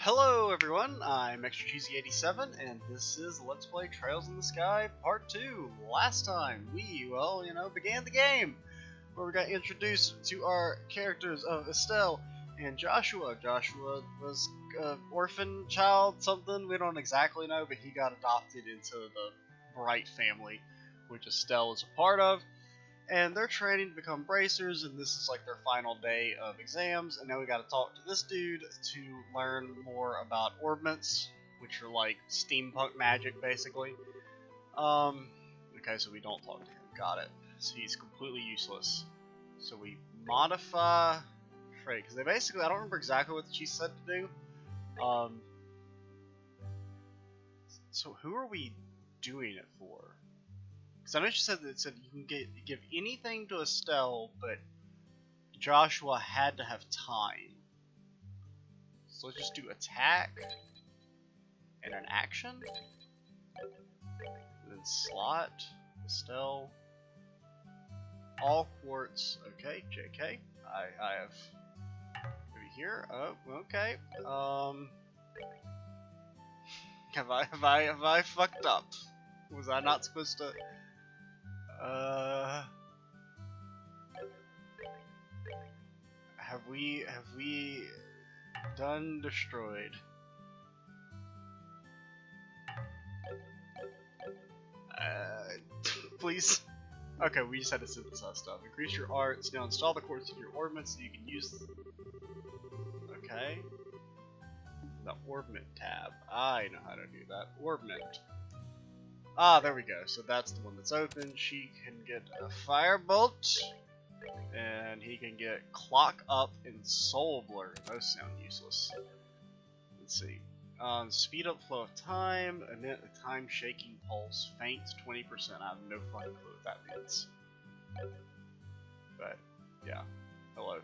Hello everyone, I'm Extra Cheesy 87 and this is Let's Play Trails in the Sky Part 2. Last time we, began the game where we got introduced to our characters of Estelle and Joshua. Joshua was an orphan child, something, we don't exactly know, but he got adopted into the Bright family, which Estelle is a part of. And they're training to become bracers, and this is like their final day of exams, and now we gotta talk to this dude to learn more about orbments, which are like steampunk magic, basically. Okay, so we don't talk to him, got it. So he's completely useless. So we modify Frey, because they basically, I don't remember exactly what she said to do. So who are we doing it for? Because I know she said that it said you can give anything to Estelle, but Joshua had to have time. So let's just do attack and an action. And then slot, Estelle, all quartz. Okay, JK. I have maybe here. Oh, okay. Have I fucked up? Was I not supposed to? Have we done destroyed? Please. Okay, we just had to synthesize stuff. Increase your arts. Now install the quartz in your orbment so you can use. Okay. The orbment tab. I know how to do that. Orbment. Ah, there we go. So that's the one that's open. She can get a firebolt, and he can get clock up and soul blur. Those sound useless. Let's see. Speed up flow of time. Emit a time shaking pulse. Faint 20%. I have no fucking clue what that means. But yeah. Hello.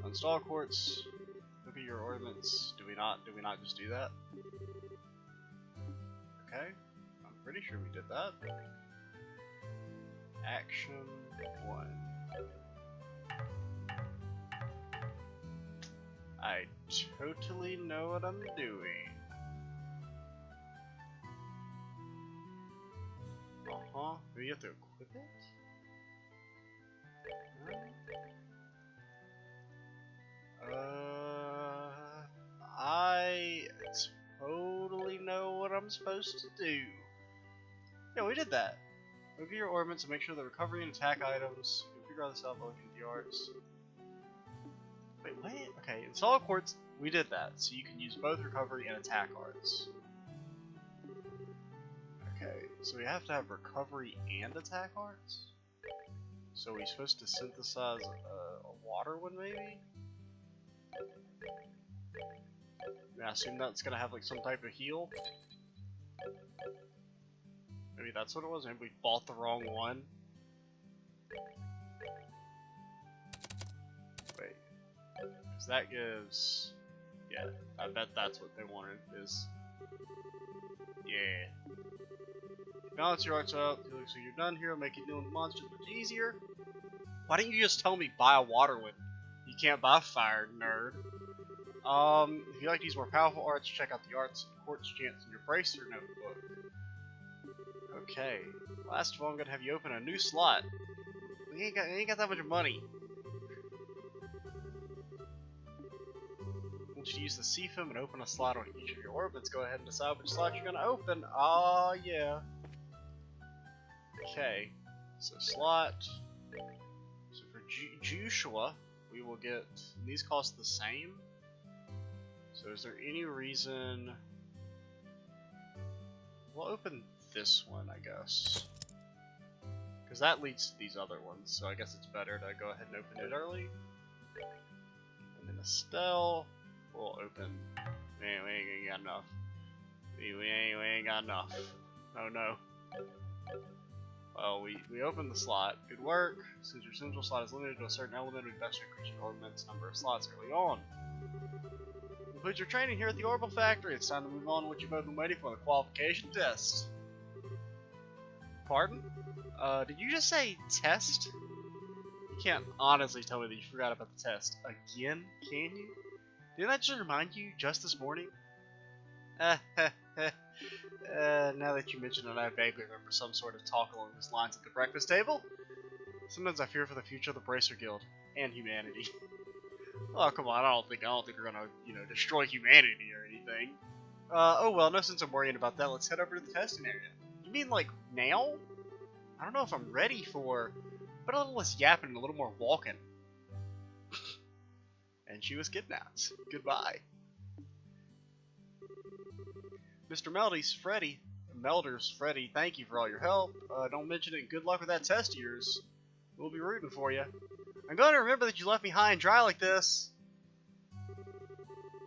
Install quartz. Look at your ornaments. Do we not just do that? Okay. Pretty sure we did that. Action 1. I totally know what I'm doing. Do you have to equip it? I totally know what I'm supposed to do. Yeah, we did that. Look at your orbits and make sure the recovery and attack items. You figure out this out by looking at the arts. Wait, what? Okay, install quartz. We did that, so you can use both recovery and attack arts. Okay, so we have to have recovery and attack arts? So are we supposed to synthesize a water one, maybe? Yeah, I assume that's gonna have like some type of heal. Maybe that's what it was. Maybe we bought the wrong one. Wait, because that gives. Yeah, I bet that's what they wanted. Is yeah. Balance your arts out. So you're done here. Make it dealing with monsters much easier. Why didn't you just tell me buy a water when you can't buy fire, nerd? If you like these more powerful arts, check out the arts and quartz chance in your bracer notebook. Okay, last of all, I'm gonna have you open a new slot. We ain't got that much money. Once you use the C-Film and open a slot on each of your orbits, go ahead and decide which slot you're gonna open. Oh yeah. Okay, so slot. So for Joshua, we will get. These cost the same. So is there any reason? We'll open this one, I guess. Because that leads to these other ones, so I guess it's better to go ahead and open it early. And then Estelle, we'll open. We ain't got enough. We ain't got enough. Oh no. Well, we opened the slot. Good work. Since your central slot is limited to a certain element, we best increase your orbit's number of slots early on. Complete your training here at the Orbital Factory. It's time to move on to what you've both been waiting for, the qualification test. Pardon? Did you just say test? You can't honestly tell me that you forgot about the test again, can you? Didn't that just remind you just this morning? Now that you mention it, I vaguely remember some sort of talk along those lines at the breakfast table. Sometimes I fear for the future of the Bracer Guild and humanity. Oh, come on, I don't think we're gonna, destroy humanity or anything. Oh well, no sense in worrying about that. Let's head over to the testing area. You mean like now? I don't know if I'm ready for, but a little less yapping and a little more walking. And she was kidnapped. Goodbye. Mr. Melders, Freddy, thank you for all your help. Don't mention it, and good luck with that test of yours. We'll be rooting for you. I'm going to remember that you left me high and dry like this.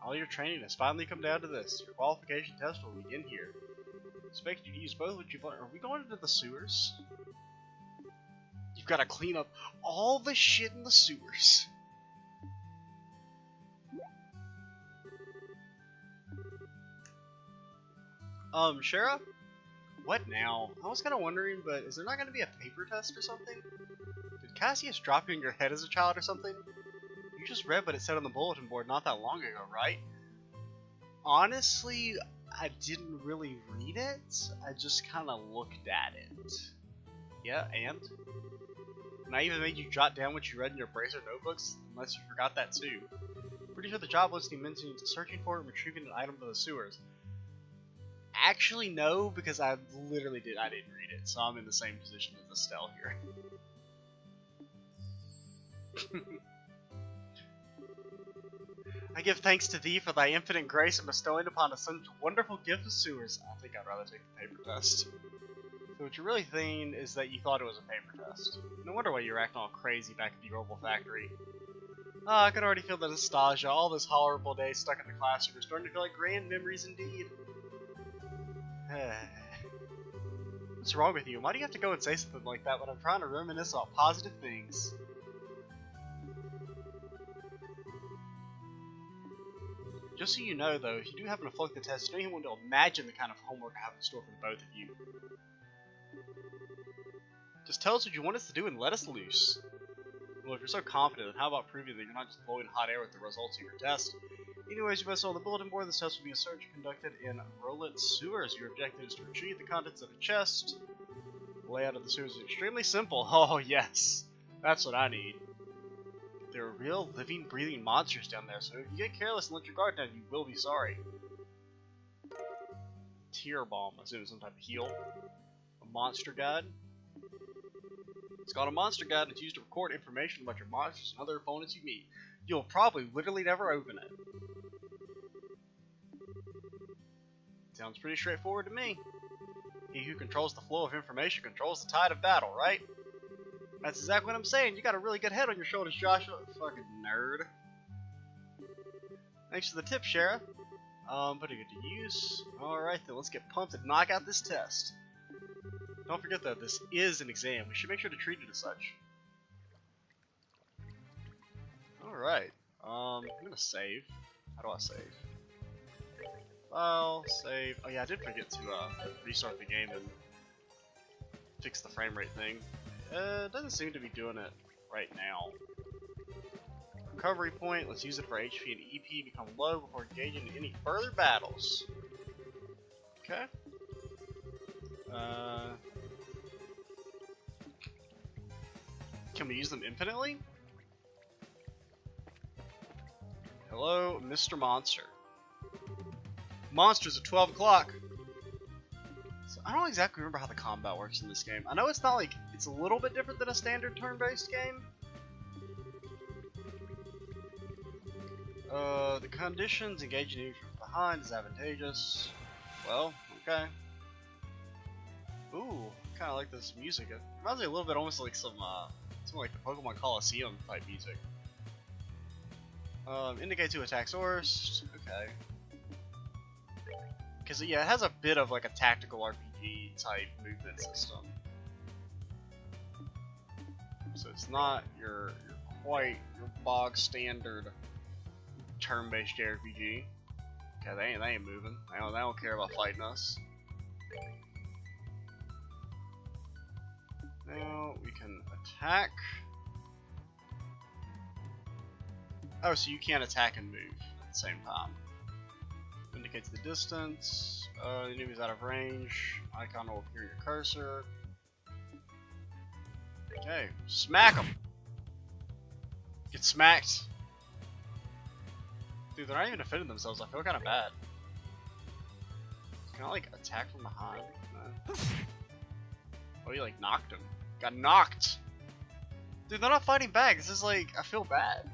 All your training has finally come down to this. Your qualification test will begin here. Expect you to use both what you've learned. Are we going into the sewers? You've got to clean up all the shit in the sewers. Shara? What now? I was kind of wondering, but is there not going to be a paper test or something? Did Cassius drop you in your head as a child or something? You just read what it said on the bulletin board not that long ago, right? Honestly, I didn't really read it. I just kind of looked at it. Yeah, and? And I even made you jot down what you read in your Bracer notebooks, unless you forgot that too. Pretty sure the job listing mentions searching for and retrieving an item from the sewers. Actually, no, because I didn't read it, so I'm in the same position as Estelle here. I give thanks to thee for thy infinite grace in bestowing upon us such a wonderful gift of sewers. I think I'd rather take the paper test. So what you're really thinking is that you thought it was a paper test. No wonder why you were acting all crazy back at the Orbital Factory. Ah, I can already feel the nostalgia. All those horrible days stuck in the classroom are starting to feel like grand memories indeed. What's wrong with you? Why do you have to go and say something like that when I'm trying to reminisce about positive things? Just so you know, though, if you do happen to flunk the test, don't even want to imagine the kind of homework I have in store for the both of you. Just tell us what you want us to do and let us loose. Well, if you're so confident, then how about proving that you're not just blowing hot air with the results of your test? Anyways, you must know on the bulletin board this test will be a search conducted in Rolet Sewers. Your objective is to retrieve the contents of a chest. The layout of the sewers is extremely simple. Oh, yes. That's what I need. There are real, living, breathing monsters down there, so if you get careless and let your guard down, you will be sorry. Tear Bomb, I assume some type of heal. A monster guide. It's called a monster guide, and it's used to record information about your monsters and other opponents you meet. You'll probably literally never open it. Sounds pretty straightforward to me. He who controls the flow of information controls the tide of battle, right? That's exactly what I'm saying. You got a really good head on your shoulders, Joshua. Fucking nerd. Thanks for the tip, Shara. Putting it to use. Alright then, let's get pumped and knock out this test. Don't forget though, this is an exam. We should make sure to treat it as such. Alright. I'm gonna save. How do I save? File, save. Oh yeah, I did forget to restart the game and fix the frame rate thing. It doesn't seem to be doing it right now. Recovery point, let's use it for HP and EP become low before engaging in any further battles. Okay. Can we use them infinitely? Hello, Mr. Monster. Monsters at 12 o'clock! So I don't exactly remember how the combat works in this game. I know it's not like, it's a little bit different than a standard turn-based game. The conditions, engaging enemies from behind is advantageous. Well, okay. Ooh, kinda like this music. It reminds me a little bit almost like something like the Pokemon Coliseum type music. Indicate to attack source, okay. Because yeah, it has a bit of like a tactical RPG type movement system. So it's not your bog standard turn-based JRPG. Okay, they ain't moving. They don't care about fighting us. Now we can attack. Oh, so you can't attack and move. at the same time. Indicates the distance. The enemy's out of range. Icon will appear your cursor. Okay, smack him. Get smacked. Dude, they're not even defending themselves. I feel kind of bad. Can I like attack from behind? No. Oh, he like knocked him. Got knocked. Dude, they're not fighting back. This is like, I feel bad.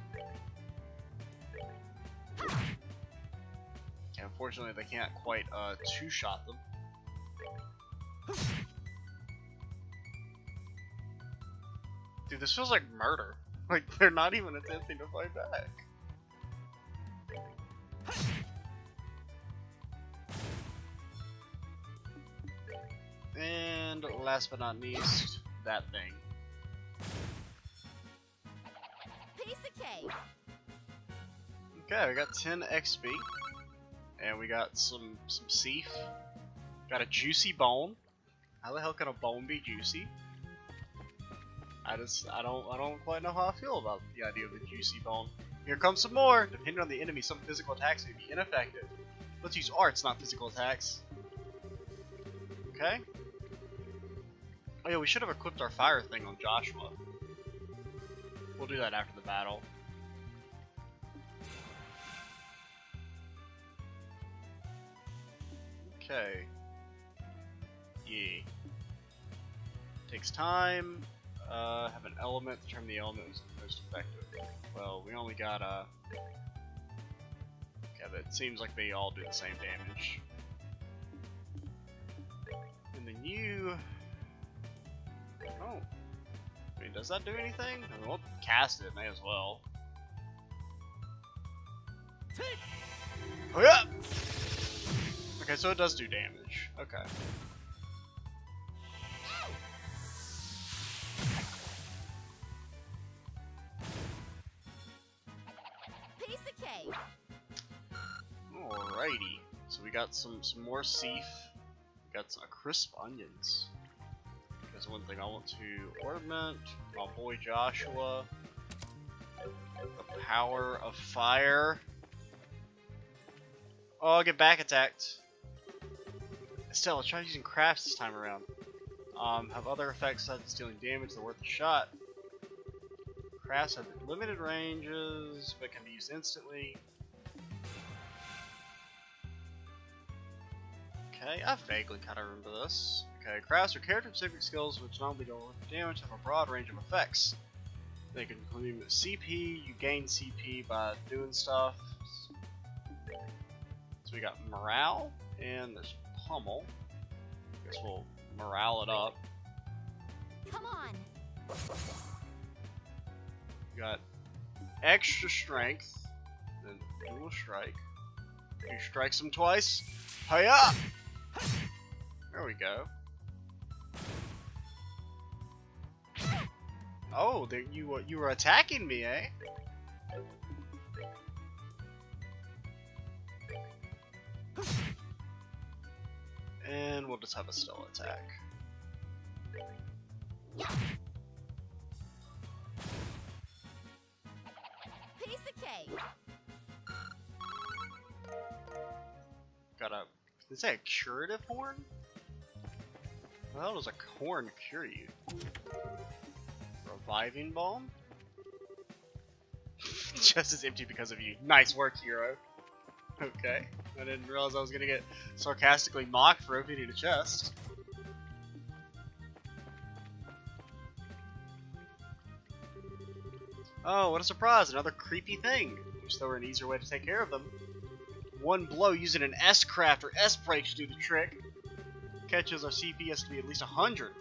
And unfortunately, they can't quite two-shot them. Dude, this feels like murder. Like, they're not even attempting to fight back. And last but not least, that thing. Piece of cake. Okay, we got 10 XP. And we got some Seif. Got a juicy bone. How the hell can a bone be juicy? I don't quite know how I feel about the idea of the juicy bone. Here comes some more! Depending on the enemy, some physical attacks may be ineffective. Let's use arts, not physical attacks. Okay. Oh yeah, we should have equipped our fire thing on Joshua. We'll do that after the battle. Okay. Yeah. Takes time. Have an element, determine the element was the most effective. Well, we only got okay, but it seems like they all do the same damage. And then you... Oh. I mean, does that do anything? I mean, we'll cast it, may as well. Oh yeah! Okay, so it does do damage. Okay. Piece of cake. Alrighty. So we got some more Seif. We got some crisp onions. There's one thing I want to ornament. My boy Joshua. The power of fire. Oh, I'll get back attacked. Still, let's try using crafts this time around. Have other effects such as dealing damage that are worth a shot. Crafts have limited ranges, but can be used instantly. Okay, I vaguely kind of remember this. Okay, crafts are character-specific skills which not only deal with damage, have a broad range of effects. They can include CP, you gain CP by doing stuff. So we got morale, and there's pummel. Guess we'll morale it up. Come on. We got extra strength, then dual strike. You strike them twice. Hiya! There we go. Oh, there you were attacking me, eh? And we'll just have a stealth attack. Piece of cake. Got a... Did it say a curative horn? What the hell does a horn cure you? Reviving bomb? Chest is empty because of you. Nice work, hero. Okay. I didn't realize I was gonna get sarcastically mocked for opening a chest. Oh, what a surprise! Another creepy thing. Wish there were an easier way to take care of them. One blow using an S-craft or S-break should do the trick. Catches our CP has to be at least 100.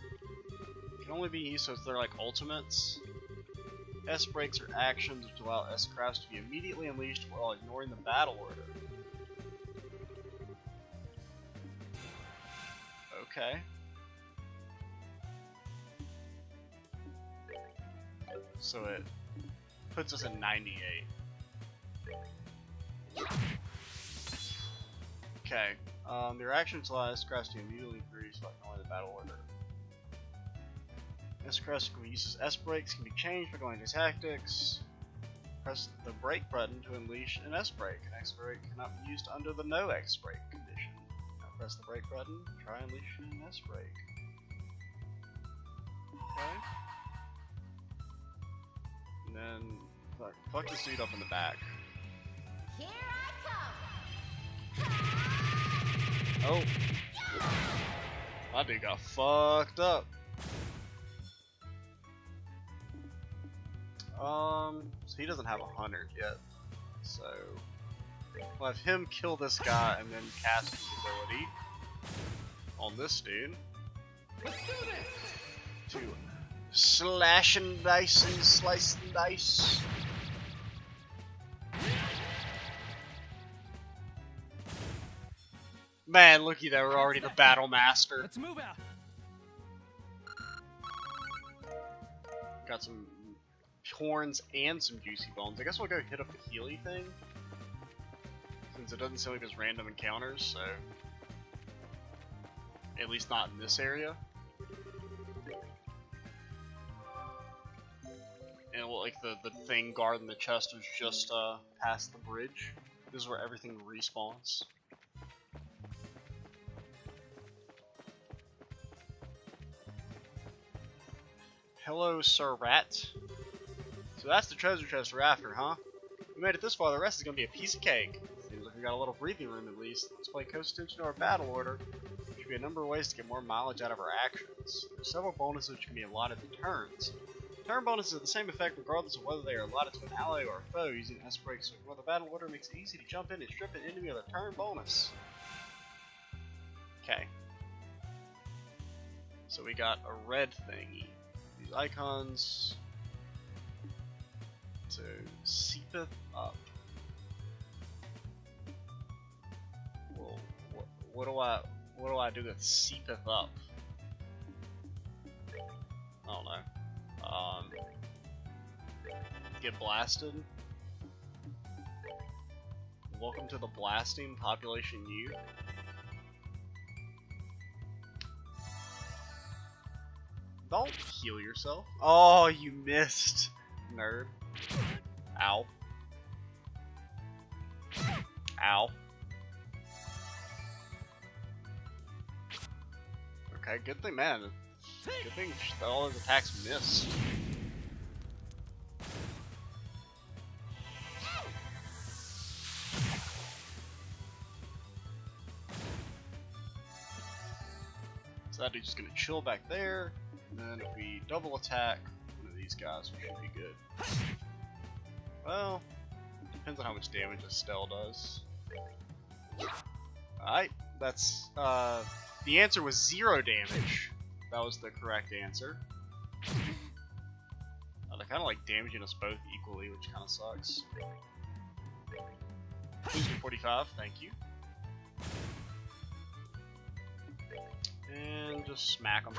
Can only be used so they're like ultimates. S-breaks are actions which allow S-crafts to be immediately unleashed while ignoring the battle order. Okay. So it puts us at 98. Okay. Their actions allow S-crafts to immediately increase by ignoring the battle order. S-crafts can be used as S-breaks, can be changed by going to tactics. Press the brake button to unleash an S-brake. An S-brake cannot be used under the no X-brake condition. Now press the brake button, try unleashing an S-brake. Okay. And then, fuck this dude up in the back. Here I come. Oh. My dude got fucked up. So he doesn't have 100 yet. So we'll have him kill this guy and then cast his ability on this dude. Let's do this. To slash and dice and slice and dice. Man, looky there, we're already the Battle Master. Let's move out. Got some horns and some juicy bones. I guess we'll go hit up the Healy thing, since it doesn't seem like there's random encounters, so at least not in this area. And like the thing guarding the chest was just past the bridge. This is where everything respawns. Hello, Sir Rat. So that's the treasure chest we're after, huh? We made it this far, the rest is gonna be a piece of cake. Seems like we got a little breathing room at least. Let's play close attention to our battle order. There should be a number of ways to get more mileage out of our actions. There's several bonuses which can be allotted to turns. Turn bonuses have the same effect regardless of whether they are allotted to an ally or a foe. Using S-brakes to ignore the battle order makes it easy to jump in and strip an enemy of a turn bonus. Okay. So we got a red thingy. These icons to seepeth up. Well, what do I do that seepeth up? I don't know. Get blasted. Welcome to the blasting population U. Don't heal yourself. Oh, you missed, nerd. Ow. Ow. Okay, good thing, man. Good thing all his attacks missed. So that dude's just gonna chill back there, and then if we double attack one of these guys, we should be good. Well, depends on how much damage Estelle does. Alright, that's, the answer was 0 damage. That was the correct answer. They're kind of like damaging us both equally, which kind of sucks. Booster 45, thank you. And just smack him.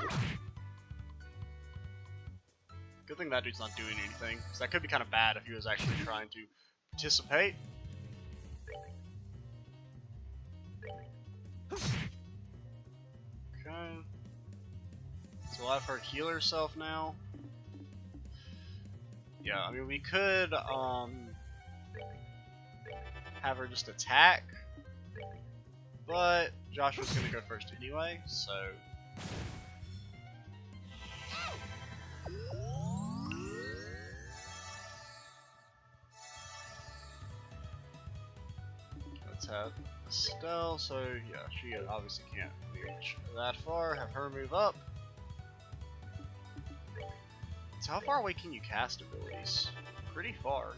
Good thing that dude's not doing anything, because that could be kind of bad if he was actually trying to participate. Okay. So we'll have her heal herself now. Yeah, I mean we could have her just attack, but Joshua's gonna go first anyway, so let's have Estelle. So yeah, she obviously can't reach that far. Have her move up. So how far away can you cast abilities? Pretty far.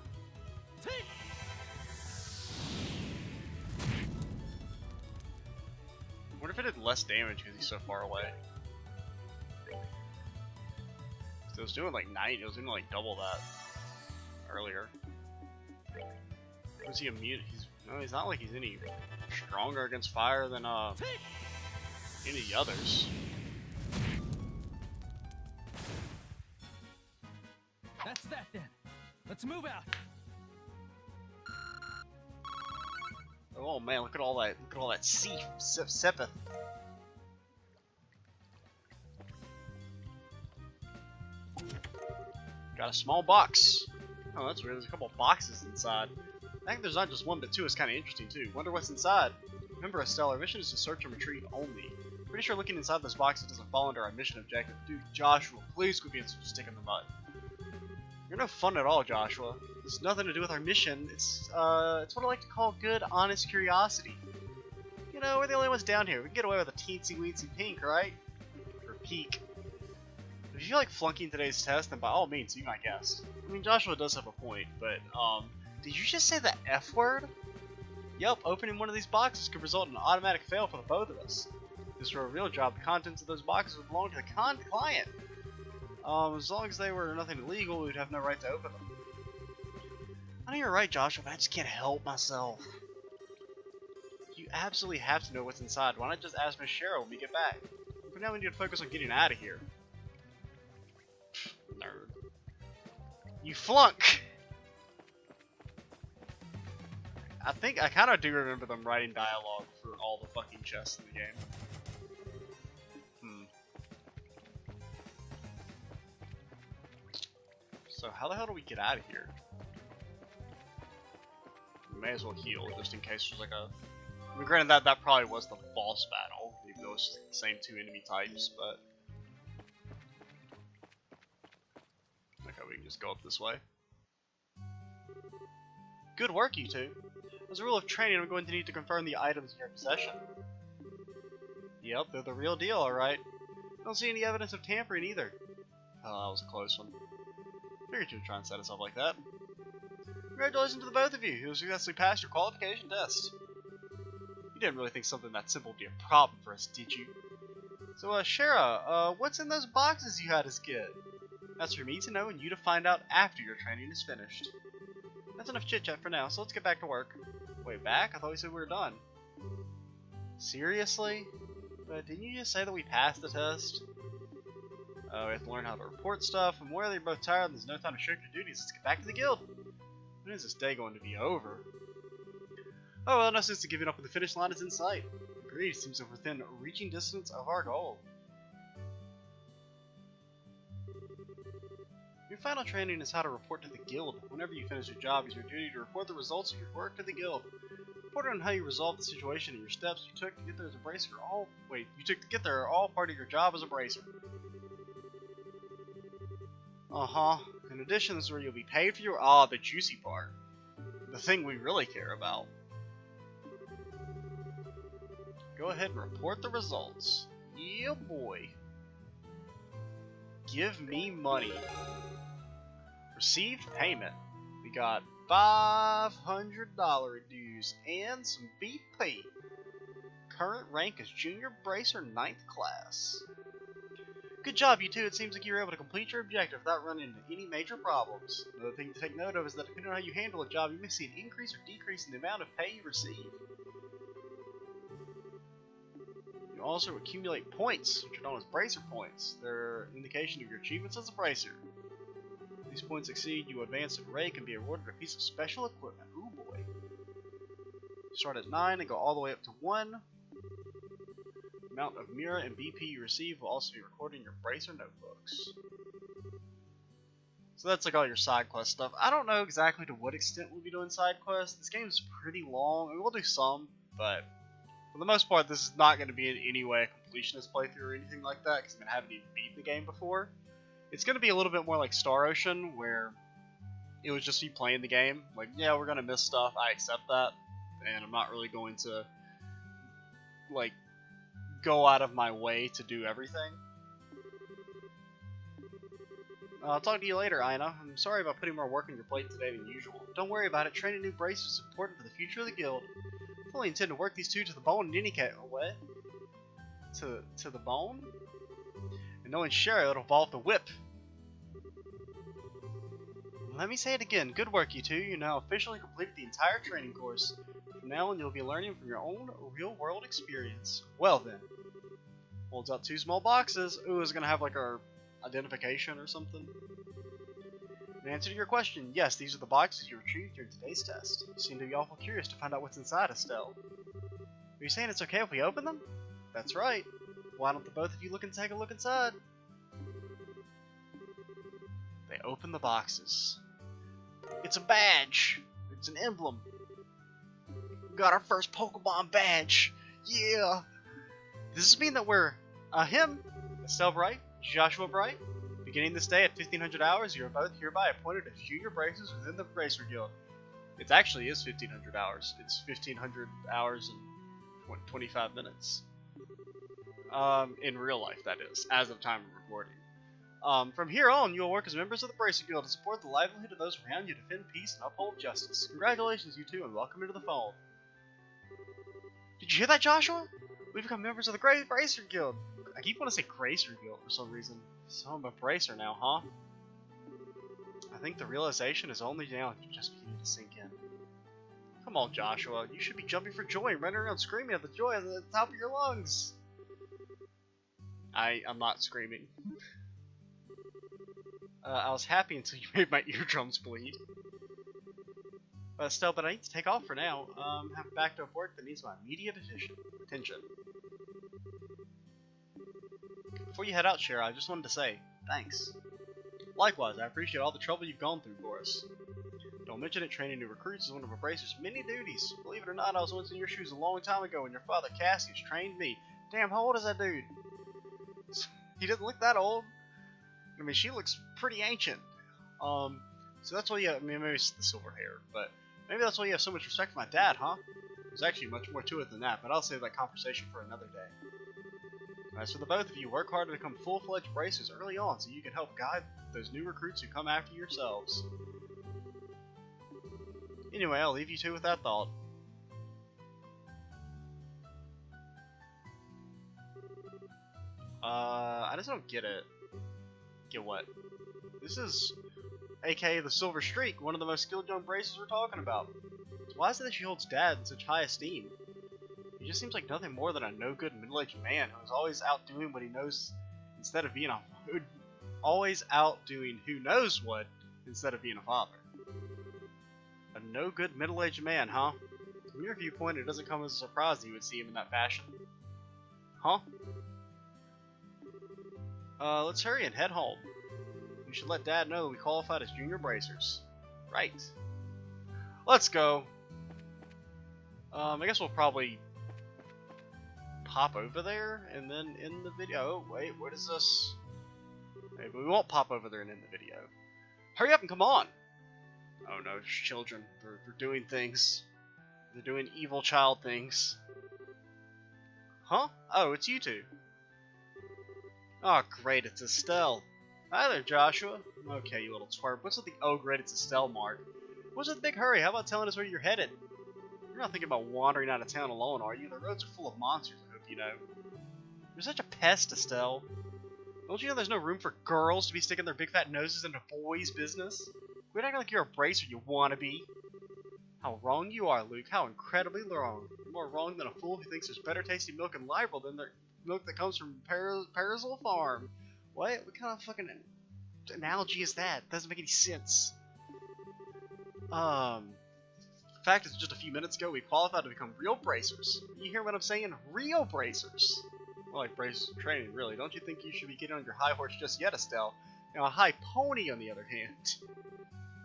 What if it did less damage because he's so far away? So it was doing like 9, it was doing like double that earlier. Was he immune? He's not like he's any stronger against fire than any of the others. That's that then. Let's move out. Oh man, look at all that! Look at all that sepith. Got a small box. Oh, that's weird. There's a couple of boxes inside. I think there's not just one, but two is kind of interesting too. Wonder what's inside. Remember, Estelle, our mission is to search and retrieve only. Pretty sure looking inside those boxes doesn't fall under our mission objective. Dude, Joshua, please quit being such a stick in the mud. You're no fun at all, Joshua. It's nothing to do with our mission. It's what I like to call good, honest curiosity. You know, we're the only ones down here. We can get away with a teensy-weensy pink, right? Or peek. If you feel like flunking today's test, then by all means, you my guest. I mean, Joshua does have a point, but, did you just say the F word? Yup, opening one of these boxes could result in an automatic fail for the both of us. If this were a real job, the contents of those boxes would belong to the client. As long as they were nothing illegal, we'd have no right to open them. I know you're right, Joshua, but I just can't help myself. You absolutely have to know what's inside. Why not just ask Miss Cheryl when we get back? For now, we need to focus on getting out of here. Nerd. You flunk! I think I kind of do remember them writing dialogue for all the fucking chests in the game. So how the hell do we get out of here? We may as well heal just in case there's like a... I mean, granted that probably was the boss battle, even though it's the same two enemy types, but... Okay, we can just go up this way. Good work, you two. As a rule of training, I'm going to need to confirm the items in your possession. Yep, they're the real deal, alright. Don't see any evidence of tampering either. Oh, that was a close one. Figured you would try and set us up like that. Congratulations to the both of you. You successfully passed your qualification test. You didn't really think something that simple would be a problem for us, did you? So, Shara, what's in those boxes you had as a kid? That's for me to know and you to find out after your training is finished. That's enough chit-chat for now, so let's get back to work. Wait, back? I thought we said we were done. Seriously? But didn't you just say that we passed the test? We have to learn how to report stuff, and whether you're both tired and there's no time to shirk your duties, let's get back to the guild. When is this day going to be over? Oh well, no sense to giving up when the finish line is in sight. Agreed, seems like within reaching distance of our goal. Your final training is how to report to the guild. Whenever you finish your job, it's your duty to report the results of your work to the guild. Report on how you resolved the situation and your steps you took to get there as a bracer. To get there are all part of your job as a bracer. In addition, this is where you'll be paid for your the juicy part. The thing we really care about. Go ahead and report the results. Yeah, boy. Give me money. Received payment. We got $500 dues and some BP. Current rank is Junior Bracer 9th class. Good job, you two. It seems like you were able to complete your objective without running into any major problems. Another thing to take note of is that depending on how you handle a job, you may see an increase or decrease in the amount of pay you receive. You also accumulate points, which are known as Bracer points. They're an indication of your achievements as a Bracer. If these points exceed, you advance in rank and be awarded a piece of special equipment. Ooh boy. Start at 9 and go all the way up to 1. Amount of Mira and BP you receive will also be recorded in your Bracer notebooks. So that's like all your side quest stuff. I don't know exactly to what extent we'll be doing side quests. This game's pretty long. I mean, we'll do some, but for the most part, this is not going to be in any way a completionist playthrough or anything like that, because I haven't even beat the game before. It's going to be a little bit more like Star Ocean, where it was just you playing the game. Like, yeah, we're going to miss stuff. I accept that, and I'm not really going to, like, go out of my way to do everything. I'll talk to you later, Aina. I'm sorry about putting more work on your plate today than usual. Don't worry about it. Training new bracers is important for the future of the guild. I fully intend to work these two to the bone in any case. What? To the bone? And knowing Cheryl, it'll involve the whip. Let me say it again. Good work, you two. You now officially completed the entire training course. From now on, you'll be learning from your own real-world experience. Well then. Holds out 2 small boxes. Ooh, is it gonna have like our identification or something? In answer to your question, yes, these are the boxes you retrieved during today's test. You seem to be awful curious to find out what's inside, Estelle. Are you saying it's okay if we open them? That's right. Why don't the both of you take a look inside? They open the boxes. It's a badge. It's an emblem. We got our first Pokemon badge. Yeah. Does this mean that we're him, Estelle Bright, Joshua Bright? Beginning this day at 1500 hours, you are both hereby appointed as junior bracers within the Bracer Guild. It actually is 1500 hours. It's 1500 hours and 25 minutes. In real life, that is, as of time of recording. From here on, you will work as members of the Bracer Guild to support the livelihood of those around you, defend peace, and uphold justice. Congratulations, you two, and welcome into the fold. Did you hear that, Joshua? We've become members of the Bracer Guild. I keep wanting to say Gracer Guild for some reason. So I'm a bracer now, huh? I think the realization is only now just beginning to sink in. Come on, Joshua. You should be jumping for joy and running around screaming at the joy at the top of your lungs. I'm not screaming. I was happy until you made my eardrums bleed. Still, but I need to take off for now. Have backed up work that needs my immediate attention. Before you head out, Shara, I just wanted to say, thanks. Likewise, I appreciate all the trouble you've gone through for us. Don't mention it, training new recruits is one of a Bracer's many duties. Believe it or not, I was once in your shoes a long time ago when your father Cassius trained me. Damn, how old is that dude? He doesn't look that old. I mean, she looks pretty ancient. So that's why you have, I mean, maybe it's the silver hair, but maybe that's why you have so much respect for my dad, huh? There's actually much more to it than that, but I'll save that conversation for another day. As for the both of you, work hard to become full-fledged bracers early on so you can help guide those new recruits who come after yourselves. Anyway, I'll leave you two with that thought. I just don't get it. Get what? This is aka the Silver Streak, one of the most skilled young bracers we're talking about. Why is it that she holds Dad in such high esteem? He just seems like nothing more than a no-good middle-aged man who's always out doing what he knows instead of being always out doing who knows what instead of being a father. A no-good middle-aged man, huh? From your viewpoint, it doesn't come as a surprise that you would see him in that fashion. Huh? Let's hurry and head home. We should let Dad know that we qualified as junior bracers. Right. Let's go. I guess we'll probably pop over there and then end the video. Oh, wait, what is this? Maybe we won't pop over there and end the video. Hurry up and come on! Oh no, there's children. They're doing things. They're doing evil child things. Huh? Oh, it's you two. Oh, great, it's Estelle. Hi there, Joshua. Okay, you little twerp. What's with the oh, great, it's Estelle mark? What's with the big hurry? How about telling us where you're headed? You're not thinking about wandering out of town alone, are you? The roads are full of monsters, I hope you know. You're such a pest, Estelle. Don't you know there's no room for girls to be sticking their big fat noses into boys' business? Quit acting like you're a bracer, you wannabe. How wrong you are, Luke. How incredibly wrong. You're more wrong than a fool who thinks there's better tasting milk in Liberal than the milk that comes from Parasol Farm. What? What kind of fucking analogy is that? Doesn't make any sense. In fact, it's just a few minutes ago we qualified to become real bracers. You hear what I'm saying? Real bracers. Well, like bracers in training, really. Don't you think you should be getting on your high horse just yet, Estelle? Now, a high pony, on the other hand.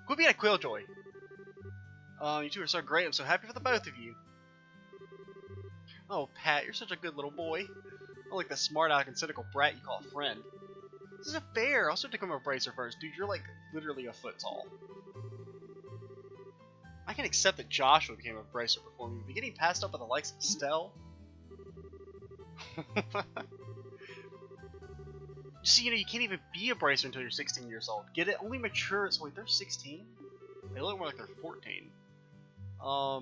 Quit being a Quilljoy. You two are so great. I'm so happy for the both of you. Oh, Pat, you're such a good little boy. Not like the smart-aleck and cynical brat you call a friend. This isn't fair. I'll start to become a bracer first. Dude, you're like literally a foot tall. I can accept that Joshua became a bracer before me, but getting passed up by the likes of Estelle? See, you know, you can't even be a bracer until you're 16 years old. Get it? Only mature. So wait, they're 16? They look more like they're 14. I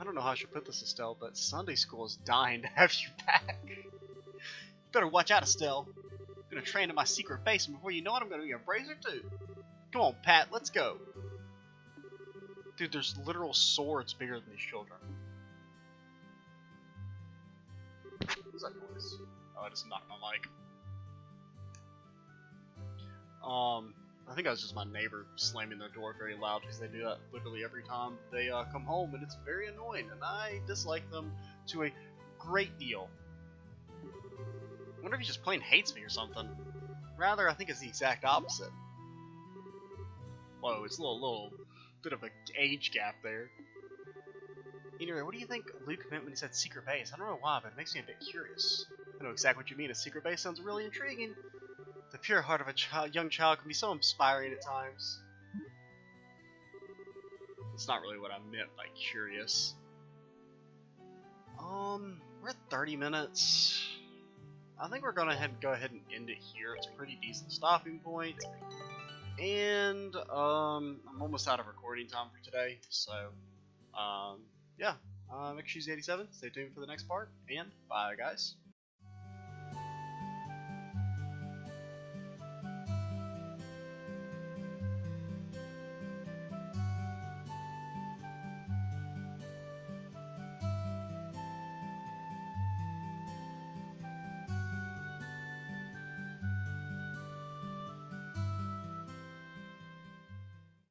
don't know how I should put this, Estelle, but Sunday school is dying to have you back. You better watch out, Estelle. I'm gonna train in my secret base, and before you know it, I'm gonna be a bracer too. Come on, Pat, let's go. Dude, there's literal swords bigger than these children. What's that noise? Oh, I just knocked my mic. I think that was just my neighbor slamming their door very loud because they do that literally every time they come home, and it's very annoying, and I dislike them to a great deal. I wonder if he just plain hates me or something. Rather, I think it's the exact opposite. Whoa, it's a little bit of a age gap there. Anyway, what do you think Luke meant when he said secret base? I don't know why, but it makes me a bit curious. I know exactly what you mean. A secret base sounds really intriguing. The pure heart of a young child can be so inspiring at times. It's not really what I meant by curious. We're at 30 minutes. I think we're gonna go ahead and end it here. It's a pretty decent stopping point. And I'm almost out of recording time for today, so yeah. McShoes87. Stay tuned for the next part, and bye, guys.